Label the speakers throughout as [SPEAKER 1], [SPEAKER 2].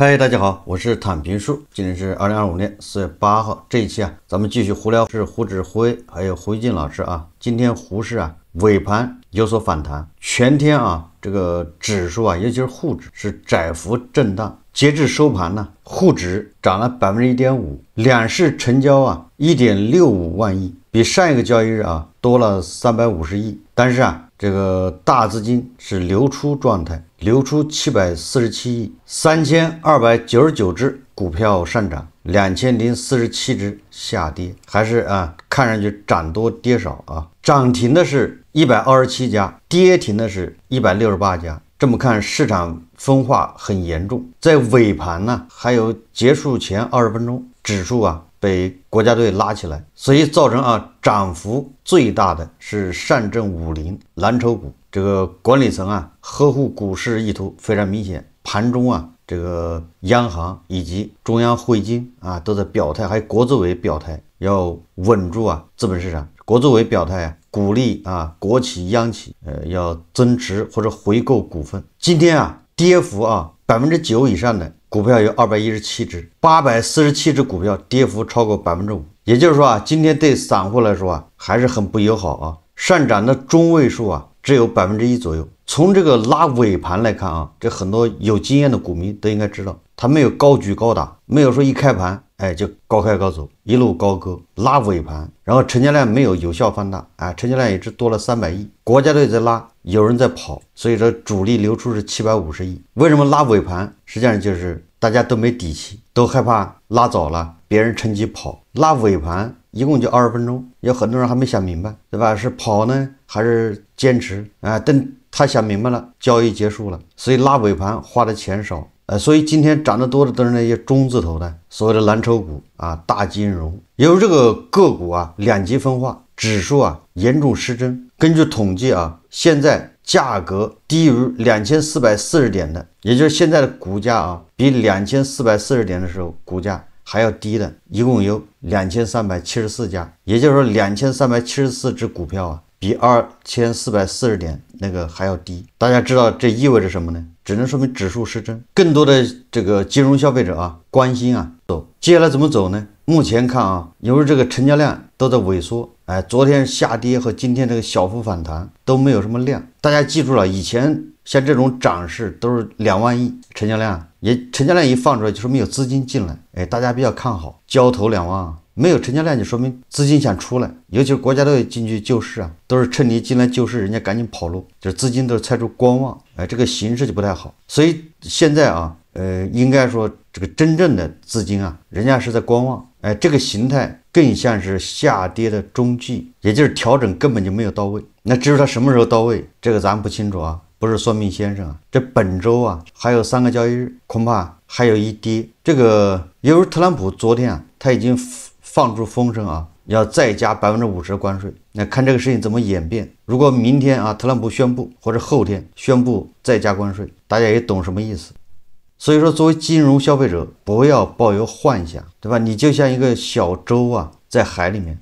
[SPEAKER 1] 嗨，大家好，我是坦平叔。今天是2025年4月8号，这一期咱们继续胡聊是胡指挥，还有胡一进老师今天胡市尾盘有所反弹，全天这个指数尤其是沪指是窄幅震荡。截至收盘呢，沪指涨了 1.5%， 两市成交1.65万亿，比上一个交易日多了350亿。但是这个大资金是流出状态，流出747亿，3299只股票上涨，2047只下跌，还是看上去涨多跌少涨停的是127家，跌停的是168家。这么看，市场分化很严重。在尾盘呢，还有结束前20分钟，指数被国家队拉起来，所以造成涨幅最大的是上证50蓝筹股。这个管理层呵护股市意图非常明显。盘中这个央行以及中央汇金都在表态，还有国资委表态要稳住资本市场。国资委表态鼓励国企央企要增持或者回购股份。今天跌幅9%以上的股票有217只，847只股票跌幅超过5%。也就是说今天对散户来说还是很不友好上涨的中位数只有1%左右。从这个拉尾盘来看这很多有经验的股民都应该知道，它没有高举高打，没有说一开盘就高开高走，一路高歌，拉尾盘，然后成交量没有有效放大成交量也只多了300亿。国家队在拉，有人在跑，所以说主力流出是750亿。为什么拉尾盘？实际上就是大家都没底气，都害怕拉早了别人趁机跑。拉尾盘一共就20分钟，有很多人还没想明白，对吧？是跑呢还是坚持等他想明白了，交易结束了，所以拉尾盘花的钱少。所以今天涨得多的都是那些中字头的所谓的蓝筹股大金融。由于这个个股两极分化，指数严重失真。根据统计现在价格低于2440点的，也就是现在的股价比2440点的时候股价还要低的，一共有2374家，也就是说2374只股票比2440点那个还要低。大家知道这意味着什么呢？只能说明指数失真。更多的这个金融消费者关心走，接下来怎么走呢？目前看由于这个成交量都在萎缩，昨天下跌和今天这个小幅反弹都没有什么量。大家记住了，以前像这种涨势都是2万亿成交量，成交量一放出来就说明有资金进来，大家比较看好，交投2万没有成交量就说明资金想出来，尤其是国家队进去救市都是趁你进来救市，人家赶紧跑路，就是资金都是采取观望，这个形势就不太好。所以现在应该说这个真正的资金人家是在观望，这个形态更像是下跌的中继，也就是调整根本就没有到位。那至于它什么时候到位，这个咱不清楚不是算命先生这本周还有3个交易日，恐怕还有一跌。这个由于特朗普昨天他已经放出风声要再加50%的关税。那看这个事情怎么演变。如果明天特朗普宣布，或者后天宣布再加关税，大家也懂什么意思。所以说作为金融消费者不要抱有幻想，对吧？你就像一个小舟在海里面，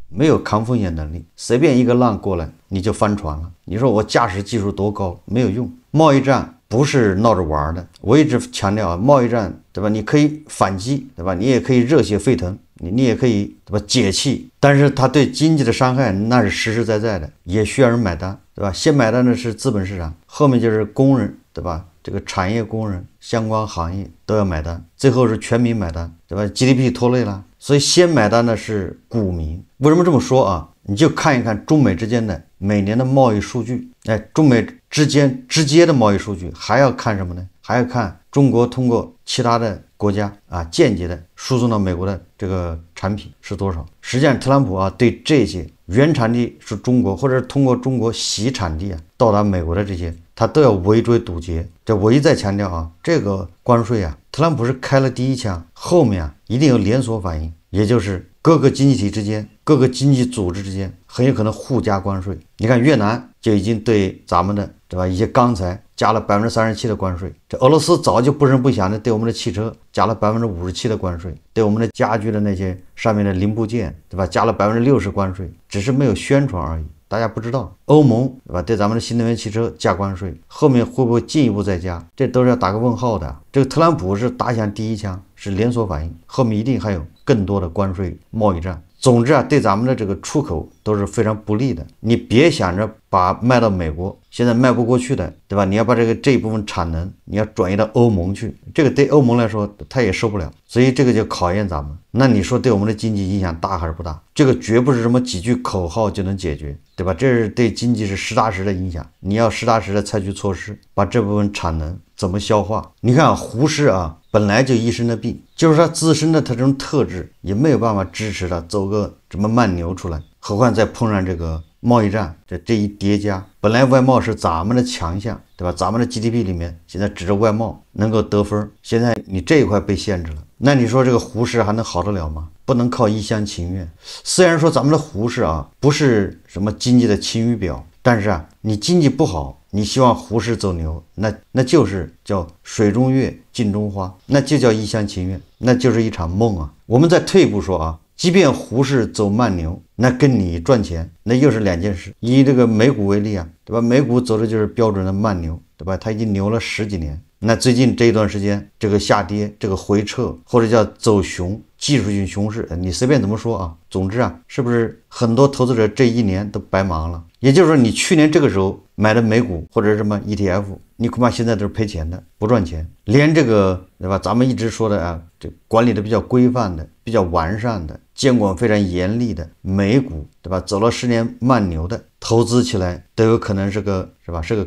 [SPEAKER 1] 没有抗风险能力，随便一个浪过来你就翻船了。你说我驾驶技术多高，没有用。贸易战不是闹着玩的，我一直强调贸易战，对吧？你可以反击，对吧？你也可以热血沸腾，你也可以，对吧？解气，但是它对经济的伤害那是实实在在的，也需要人买单，对吧？先买单的是资本市场，后面就是工人，对吧？这个产业工人相关行业都要买单，最后是全民买单，对吧？ GDP 拖累了，所以先买单的是股民。为什么这么说你就看一看中美之间的每年的贸易数据，中美之间直接的贸易数据，还要看什么呢？还要看中国通过其他的国家间接的输送到美国的这个产品是多少。实际上特朗普对这些原产地是中国，或者是通过中国洗产地到达美国的这些，他都要围追堵截。这我一再强调这个关税特朗普是开了第一枪，后面一定有连锁反应，也就是各个经济体之间，各个经济组织之间很有可能互加关税。你看越南就已经对咱们的，对吧，一些钢材加了37%的关税，这俄罗斯早就不声不响的对我们的汽车加了57%的关税，对我们的家居的那些上面的零部件，对吧，加了60%关税，只是没有宣传而已。大家不知道，欧盟对吧？对咱们的新能源汽车加关税，后面会不会进一步再加？这都是要打个问号的。这个特朗普是打响第一枪，是连锁反应，后面一定还有更多的关税贸易战。总之啊，对咱们的这个出口都是非常不利的。你别想着把卖到美国，现在卖不过去的，对吧？你要把这一部分产能，你要转移到欧盟去，这个对欧盟来说，他也受不了。所以这个就考验咱们。那你说对我们的经济影响大还是不大？这个绝不是什么几句口号就能解决，对吧？这是对经济是实打实的影响。你要实打实的采取措施，把这部分产能怎么消化？你看胡适啊，本来就一身的病，就是他自身的他这种特质也没有办法支持他走个什么慢牛出来，何况再碰上这个贸易战，这一叠加，本来外贸是咱们的强项，对吧？咱们的 GDP 里面现在指着外贸能够得分，现在你这一块被限制了，那你说这个胡适还能好得了吗？不能靠一厢情愿。虽然说咱们的胡适啊不是什么经济的晴雨表，但是啊你经济不好，你希望胡适走牛，那就是叫水中月镜中花，那就叫一厢情愿，那就是一场梦啊。我们再退一步说啊，即便胡适走慢牛，那跟你赚钱那又是两件事。以这个美股为例啊，对吧？美股走的就是标准的慢牛，对吧？它已经牛了10几年。那最近这一段时间，这个下跌，这个回撤，或者叫走熊，技术性熊市，你随便怎么说啊。总之啊，是不是很多投资者这一年都白忙了？也就是说，你去年这个时候买的美股或者什么 ETF， 你恐怕现在都是赔钱的，不赚钱。连这个对吧？咱们一直说的啊，这管理的比较规范的、比较完善的、监管非常严厉的美股，对吧？走了10年慢牛的，投资起来都有可能是个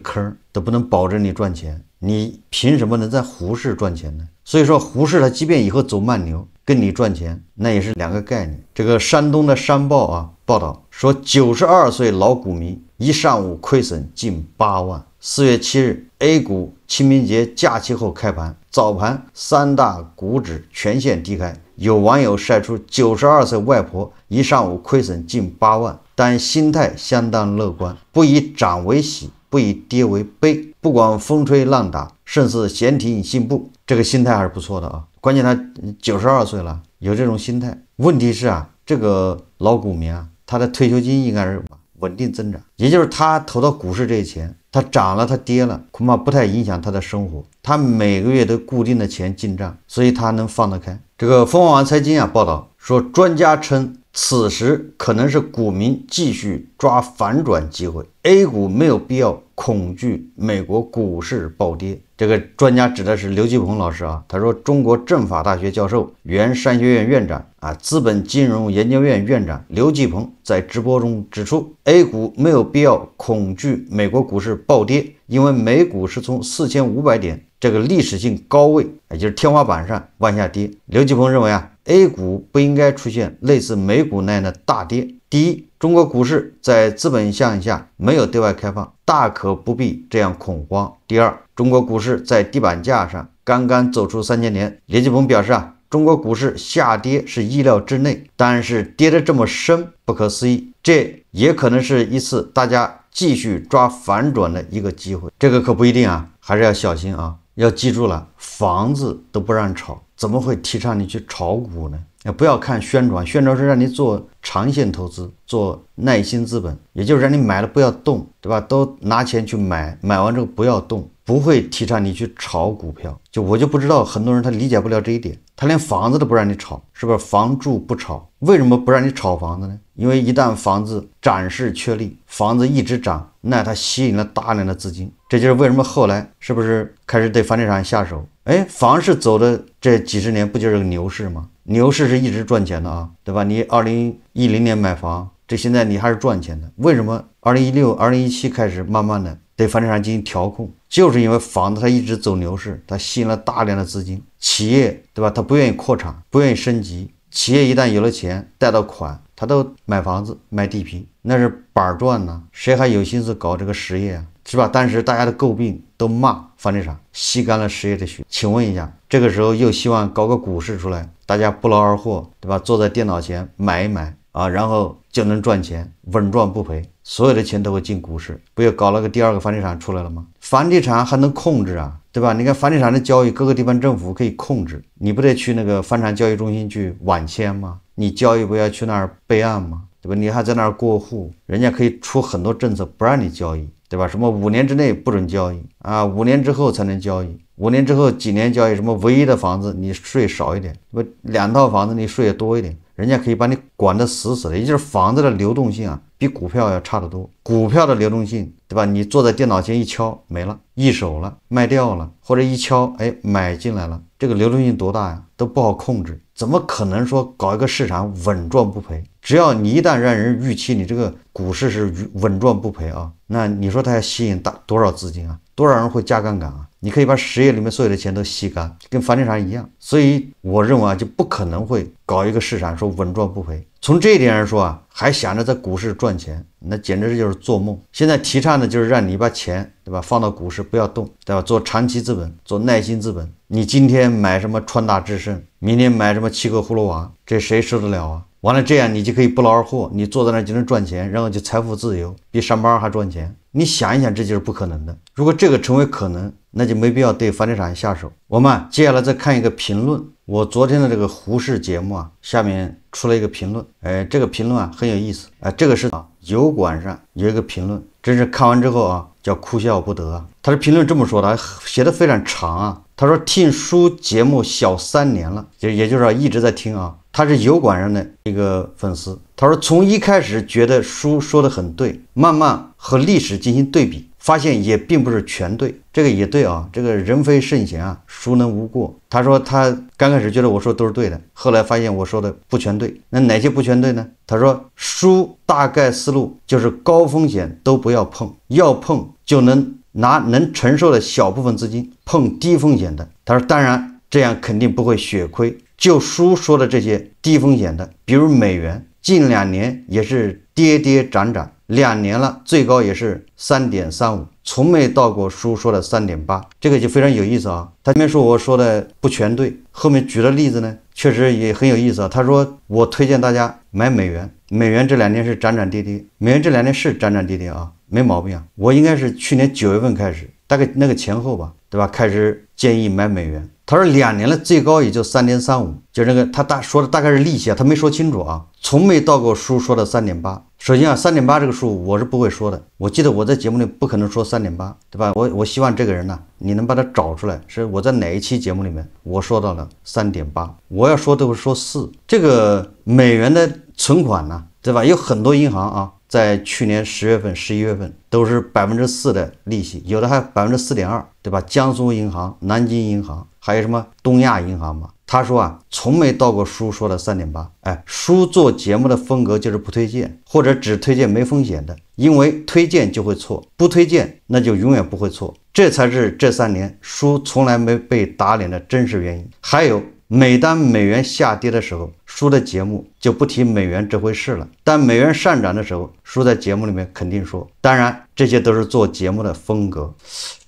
[SPEAKER 1] 坑，都不能保证你赚钱。你凭什么能在胡适赚钱呢？所以说胡适他即便以后走慢牛跟你赚钱，那也是两个概念。这个山东的山报啊报道说，92岁老股民一上午亏损近8万。4月7日 A 股清明节假期后开盘，早盘3大股指全线低开，有网友晒出92岁外婆一上午亏损近8万，但心态相当乐观，不以涨为喜，不以跌为悲，不管风吹浪打，胜似闲庭信步。这个心态还是不错的啊。关键他92岁了，有这种心态。问题是啊，这个老股民啊，他的退休金应该是稳定增长，也就是他投到股市这些钱，他涨了他跌了，恐怕不太影响他的生活，他每个月都固定的钱进账，所以他能放得开。这个凤凰网财经啊报道说，专家称此时可能是股民继续抓反转机会， A 股没有必要恐惧美国股市暴跌。这个专家指的是刘继鹏老师啊，他说中国政法大学教授、原商学院院长啊、资本金融研究院院长刘继鹏在直播中指出， A 股没有必要恐惧美国股市暴跌，因为美股是从4500点这个历史性高位，也就是天花板上往下跌。刘继鹏认为啊，A 股不应该出现类似美股那样的大跌。第一，中国股市在资本向下，没有对外开放，大可不必这样恐慌。第二，中国股市在地板价上刚刚走出3000年。刘继鹏表示啊，中国股市下跌是意料之内，但是跌得这么深，不可思议。这也可能是一次大家继续抓反转的一个机会。这个可不一定啊，还是要小心啊。要记住了，房子都不让炒，怎么会提倡你去炒股呢？不要看宣传，宣传是让你做长线投资，做耐心资本，也就是让你买了不要动，对吧？都拿钱去买，买完之后不要动，不会提倡你去炒股票。我就不知道很多人他理解不了这一点，他连房子都不让你炒，是不是？房住不炒，为什么不让你炒房子呢？因为一旦房子涨势确立，房子一直涨，那它吸引了大量的资金，这就是为什么后来是不是开始对房地产下手？房市走的这几十年不就是个牛市吗？牛市是一直赚钱的啊，对吧？你2010年买房，这现在你还是赚钱的。为什么2016、2017开始慢慢的对房地产进行调控？就是因为房子它一直走牛市，它吸引了大量的资金，企业对吧？它不愿意扩产，不愿意升级，企业一旦有了钱，贷到款，他都买房子买地皮，那是板赚呢，谁还有心思搞这个实业啊？是吧？但是大家的诟病都骂房地产吸干了实业的血。请问一下，这个时候又希望搞个股市出来，大家不劳而获，对吧？坐在电脑前买一买啊，然后就能赚钱，稳赚不赔，所有的钱都会进股市，不又搞了个第二个房地产出来了吗？房地产还能控制啊，对吧？你看房地产的交易，各个地方政府可以控制，你不得去那个房产交易中心去网签吗？你交易不要去那儿备案吗？对吧？你还在那儿过户，人家可以出很多政策不让你交易，对吧？什么5年之内不准交易啊，5年之后才能交易，5年之后几年交易，什么唯一的房子你税少一点，对吧？2套房子你税也多一点，人家可以把你管得死死的。也就是房子的流动性啊，比股票要差得多。股票的流动性，对吧？你坐在电脑前一敲没了，一手了，卖掉了，或者一敲，哎，买进来了，这个流动性多大呀？都不好控制。怎么可能说搞一个市场稳赚不赔？只要你一旦让人预期你这个股市是稳赚不赔啊，那你说它要吸引多少资金啊？多少人会加杠杆啊？你可以把实业里面所有的钱都吸干，跟房地产一样。所以我认为啊，就不可能会搞一个市场说稳赚不赔。从这一点上说啊，还想着在股市赚钱，那简直就是做梦。现在提倡的就是让你把钱，对吧，放到股市不要动，对吧？做长期资本，做耐心资本。你今天买什么川大智胜，明天买什么七个葫芦娃，这谁受得了啊？完了，这样你就可以不劳而获，你坐在那儿就能赚钱，然后就财富自由，比上班还赚钱。你想一想，这就是不可能的。如果这个成为可能，那就没必要对房地产下手。我们接下来再看一个评论，我昨天的这个胡适节目啊，下面出了一个评论，这个评论啊很有意思，这个是油管上有一个评论，真是看完之后啊，叫哭笑不得啊。他的评论这么说的，写的非常长啊。他说听书节目小3年了，也就是说一直在听啊。他是油管上的一个粉丝，他说从一开始觉得书说的很对，慢慢和历史进行对比，发现也并不是全对。这个也对啊，这个人非圣贤啊，孰能无过？他说他刚开始觉得我说都是对的，后来发现我说的不全对。那哪些不全对呢？他说书大概思路就是高风险都不要碰，要碰就能拿能承受的小部分资金碰低风险的。他说当然这样肯定不会血亏。就书说的这些低风险的，比如美元，近2年也是跌跌涨涨，2年了最高也是3.35，从没到过书说的3.8，这个就非常有意思啊。他前面说我说的不全对，后面举的例子呢，确实也很有意思啊。他说我推荐大家买美元，美元这2年是涨涨跌跌，美元这2年是涨涨跌跌啊，没毛病啊。我应该是去年9月份开始，大概那个前后吧，对吧？开始建议买美元。他说2年了最高也就3.35，就那个他说的大概是利息啊，他没说清楚啊，从没到过书说的3.8。首先啊，3.8这个数我是不会说的，我记得我在节目里不可能说3.8，对吧？我希望这个人呢，你能把它找出来，是我在哪一期节目里面我说到了3.8，我要说都是说4。这个美元的存款呢，对吧？有很多银行啊，在去年10月份、11月份都是4%的利息，有的还4.2%，对吧？江苏银行、南京银行，还有什么东亚银行嘛？他说啊，从没到过书说的3.8。书做节目的风格就是不推荐，或者只推荐没风险的，因为推荐就会错，不推荐那就永远不会错，这才是这3年书从来没被打脸的真实原因。还有，每当美元下跌的时候，书的节目就不提美元这回事了，但美元上涨的时候，书在节目里面肯定说。当然这些都是做节目的风格，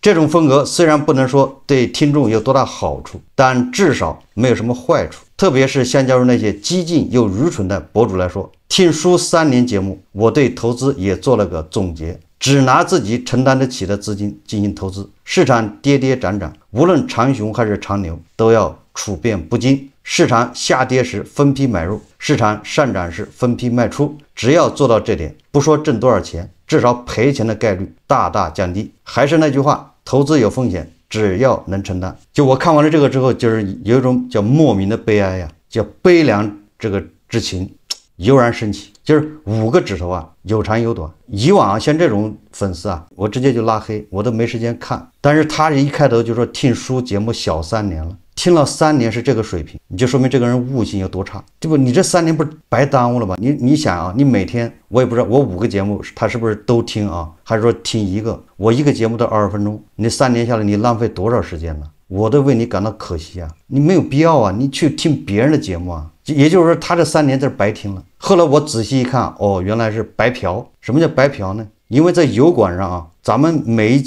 [SPEAKER 1] 这种风格虽然不能说对听众有多大好处，但至少没有什么坏处。特别是相较于那些激进又愚蠢的博主来说，听书3年节目，我对投资也做了个总结，只拿自己承担得起的资金进行投资，市场跌跌涨涨，无论长熊还是长牛，都要处变不惊。市场下跌时分批买入，市场上涨时分批卖出，只要做到这点，不说挣多少钱，至少赔钱的概率大大降低。还是那句话，投资有风险，只要能承担。就我看完了这个之后，就是有一种叫莫名的悲哀呀，叫悲凉这个之情油然升起。就是5个指头啊，有长有短。以往啊，像这种粉丝啊，我直接就拉黑，我都没时间看。但是他一开头就说听书节目小3年了，听了3年是这个水平，你就说明这个人悟性有多差，对不？你这3年不是白耽误了吗？你想啊，你每天我也不知道我5个节目他是不是都听啊，还是说听一个？我一个节目都20分钟，你3年下来你浪费多少时间呢？我都为你感到可惜啊！你没有必要啊，你去听别人的节目啊。也就是说，他这3年在白听了。后来我仔细一看，哦，原来是白嫖。什么叫白嫖呢？因为在油管上啊，咱们每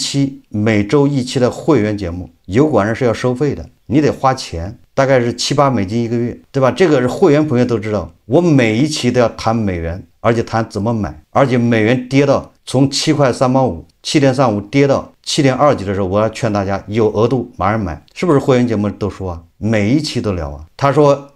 [SPEAKER 1] 周1期的会员节目，油管上是要收费的，你得花钱，大概是7、8美金一个月，对吧？这个是会员朋友都知道，我每一期都要谈美元，而且谈怎么买，而且美元跌到从7块3毛5、7.35跌到7.2几的时候，我要劝大家有额度马上买，是不是？会员节目都说啊，每一期都聊啊。他说，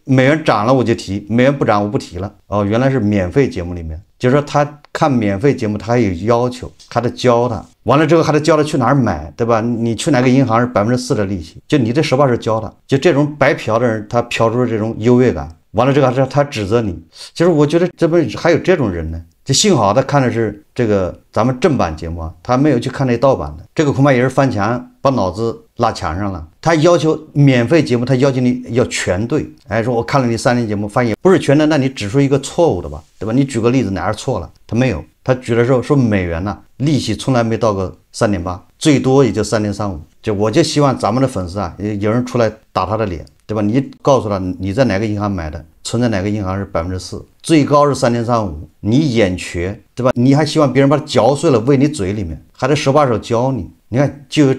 [SPEAKER 1] 美元涨了我就提，美元不涨我不提了。哦，原来是免费节目里面，就是说他看免费节目他还有要求，还得教他，完了之后还得教他去哪儿买，对吧？你去哪个银行是4%的利息，就你这实话实教他，就这种白嫖的人，他嫖出了这种优越感。完了这个他指责你，其实我觉得这不还有这种人呢。就幸好他看的是这个咱们正版节目啊，他没有去看那盗版的，这个恐怕也是翻墙把脑子拉墙上了。他要求免费节目，他要求你要全对，哎，说我看了你3年节目，发现不是全的，那你指出一个错误的吧，对吧？你举个例子哪儿错了？他没有，他举的时候说美元呢、利息从来没到过3.8，最多也就3.35。我就希望咱们的粉丝啊，有人出来打他的脸，对吧？你告诉他你在哪个银行买的，存在哪个银行是4%，最高是3.35，你眼瘸，对吧？你还希望别人把它嚼碎了喂你嘴里面，还得手把手教你，你看就有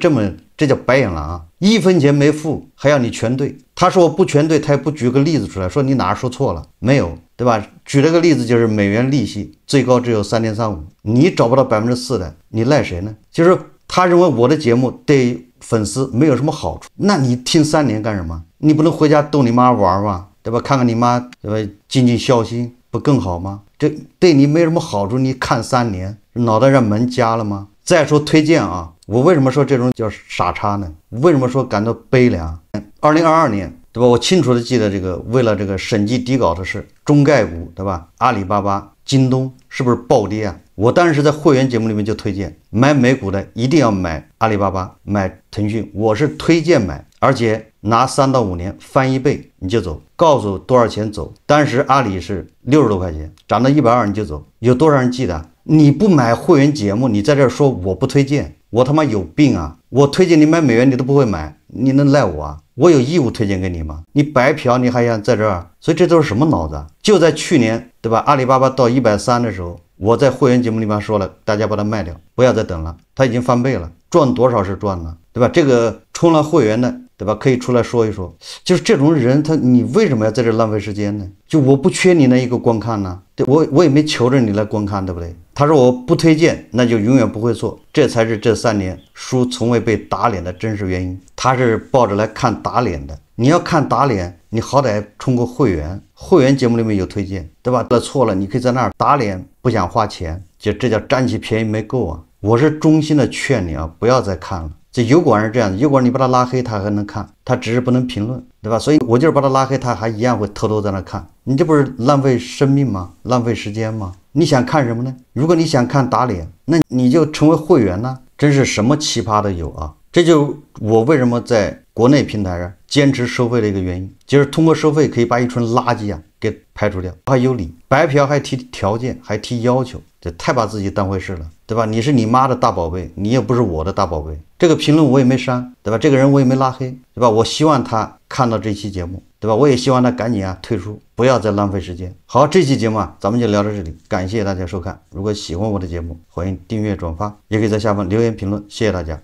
[SPEAKER 1] 这叫白眼狼啊！1分钱没付还要你全对，他说我不全对，他也不举个例子出来说你哪儿说错了，没有，对吧？举了个例子就是美元利息最高只有3.35，你找不到4%的，你赖谁呢？就是他认为我的节目对粉丝没有什么好处，那你听3年干什么？你不能回家逗你妈玩吗？对吧？看看你妈，对吧？尽尽孝心不更好吗？这对你没什么好处，你看3年，脑袋让门夹了吗？再说推荐啊，我为什么说这种叫傻叉呢？为什么说感到悲凉？2022年，对吧？我清楚的记得这个，为了这个审计底稿的事，中概股，对吧？阿里巴巴、京东是不是暴跌啊？我当时在会员节目里面就推荐买美股的一定要买阿里巴巴、买腾讯，我是推荐买，而且拿3到5年翻1倍你就走，告诉多少钱走。当时阿里是60多块钱，涨到120你就走，有多少人记得？你不买会员节目，你在这说我不推荐，我他妈有病啊！我推荐你买美元你都不会买，你能赖我啊？我有义务推荐给你吗？你白嫖你还想在这儿？所以这都是什么脑子啊？就在去年，对吧？阿里巴巴到130的时候，我在会员节目里面说了，大家把它卖掉，不要再等了，它已经翻倍了，赚多少是赚了，对吧？这个充了会员的，对吧？可以出来说一说，就是这种人，你为什么要在这浪费时间呢？就我不缺你那一个观看呢，对我也没求着你来观看，对不对？他说我不推荐，那就永远不会做，这才是这3年书从未被打脸的真实原因。他是抱着来看打脸的，你要看打脸，你好歹充个会员，会员节目里面有推荐，对吧？错了，你可以在那儿打脸，不想花钱，这叫占起便宜没够啊！我是衷心的劝你啊，不要再看了。这油管是这样的，油管你把他拉黑，他还能看，他只是不能评论，对吧？所以我就是把他拉黑，他还一样会偷偷在那看。你这不是浪费生命吗？浪费时间吗？你想看什么呢？如果你想看打脸，那你就成为会员呢。真是什么奇葩都有啊！这就我为什么在国内平台上坚持收费的一个原因，就是通过收费可以把一群垃圾啊给排除掉，还有理，白嫖还提条件，还提要求，这太把自己当回事了，对吧？你是你妈的大宝贝，你也不是我的大宝贝。这个评论我也没删，对吧？这个人我也没拉黑，对吧？我希望他看到这期节目，对吧？我也希望他赶紧退出，不要再浪费时间。好，这期节目咱们就聊到这里，感谢大家收看。如果喜欢我的节目，欢迎订阅转发，也可以在下方留言评论，谢谢大家。